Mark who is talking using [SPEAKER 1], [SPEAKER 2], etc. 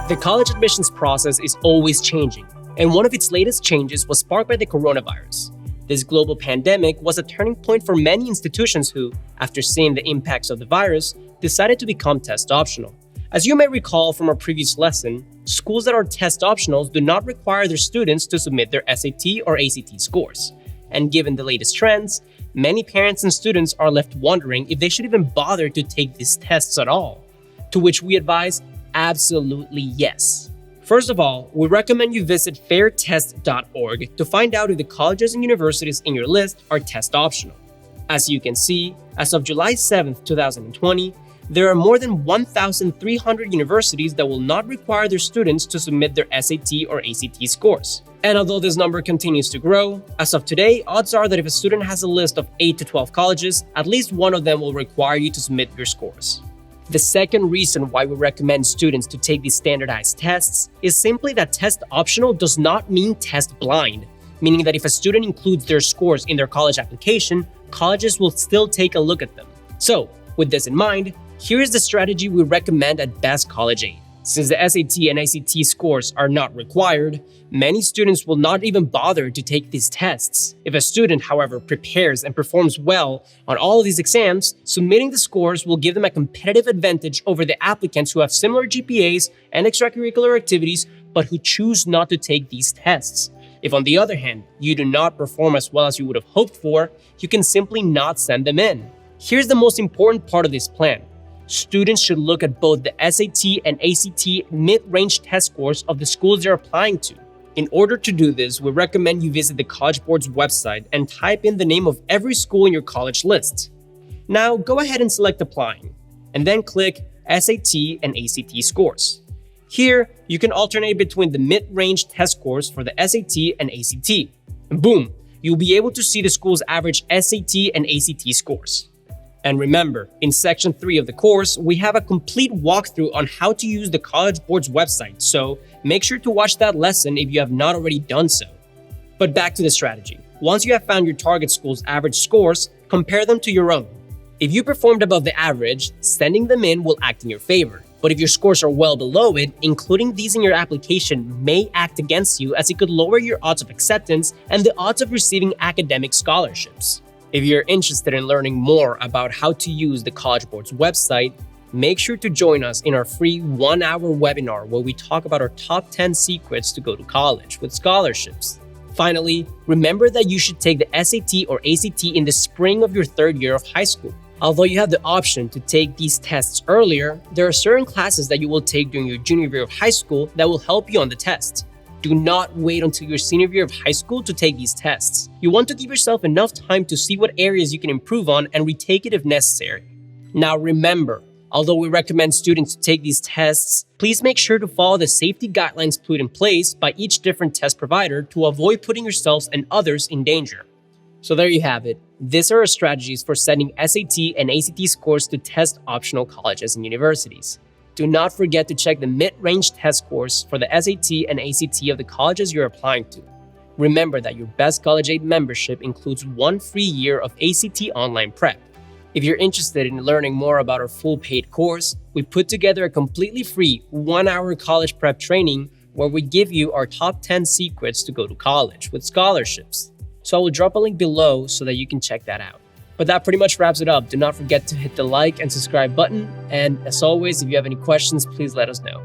[SPEAKER 1] The college admissions process is always changing, and one of its latest changes was sparked by the coronavirus. This global pandemic was a turning point for many institutions who, after seeing the impacts of the virus, decided to become test optional. As you may recall from our previous lesson, schools that are test optional do not require their students to submit their SAT or ACT scores. And given the latest trends, many parents and students are left wondering if they should even bother to take these tests at all. To which we advise, absolutely yes. First of all, we recommend you visit fairtest.org to find out if the colleges and universities in your list are test optional. As you can see, as of July 7th, 2020, there are more than 1,300 universities that will not require their students to submit their SAT or ACT scores. And although this number continues to grow, as of today, odds are that if a student has a list of 8 to 12 colleges, at least one of them will require you to submit your scores. The second reason why we recommend students to take these standardized tests is simply that test optional does not mean test blind, meaning that if a student includes their scores in their college application, colleges will still take a look at them. So, with this in mind, here is the strategy we recommend at Best College Aid. Since the SAT and ACT scores are not required, many students will not even bother to take these tests. If a student, however, prepares and performs well on all of these exams, submitting the scores will give them a competitive advantage over the applicants who have similar GPAs and extracurricular activities, but who choose not to take these tests. If, on the other hand, you do not perform as well as you would have hoped for, you can simply not send them in. Here's the most important part of this plan. Students should look at both the SAT and ACT mid-range test scores of the schools they're applying to. In order to do this, we recommend you visit the College Board's website and type in the name of every school in your college list. Now, go ahead and select Applying, and then click SAT and ACT scores. Here, you can alternate between the mid-range test scores for the SAT and ACT. And boom, you'll be able to see the school's average SAT and ACT scores. And remember, in Section 3 of the course, we have a complete walkthrough on how to use the College Board's website, so make sure to watch that lesson if you have not already done so. But back to the strategy. Once you have found your target school's average scores, compare them to your own. If you performed above the average, sending them in will act in your favor. But if your scores are well below it, including these in your application may act against you, as it could lower your odds of acceptance and the odds of receiving academic scholarships. If you're interested in learning more about how to use the College Board's website, make sure to join us in our free 1-hour webinar where we talk about our top 10 secrets to go to college with scholarships. Finally, remember that you should take the SAT or ACT in the spring of your third year of high school. Although you have the option to take these tests earlier, there are certain classes that you will take during your junior year of high school that will help you on the test. Do not wait until your senior year of high school to take these tests. You want to give yourself enough time to see what areas you can improve on and retake it if necessary. Now remember, although we recommend students to take these tests, please make sure to follow the safety guidelines put in place by each different test provider to avoid putting yourselves and others in danger. So there you have it. These are our strategies for sending SAT and ACT scores to test optional colleges and universities. Do not forget to check the mid-range test scores for the SAT and ACT of the colleges you're applying to. Remember that your Best College Aid membership includes 1 free year of ACT online prep. If you're interested in learning more about our full paid course, we put together a completely free 1-hour college prep training where we give you our top 10 secrets to go to college with scholarships. So I will drop a link below so that you can check that out. But that pretty much wraps it up. Do not forget to hit the like and subscribe button. And as always, if you have any questions, please let us know.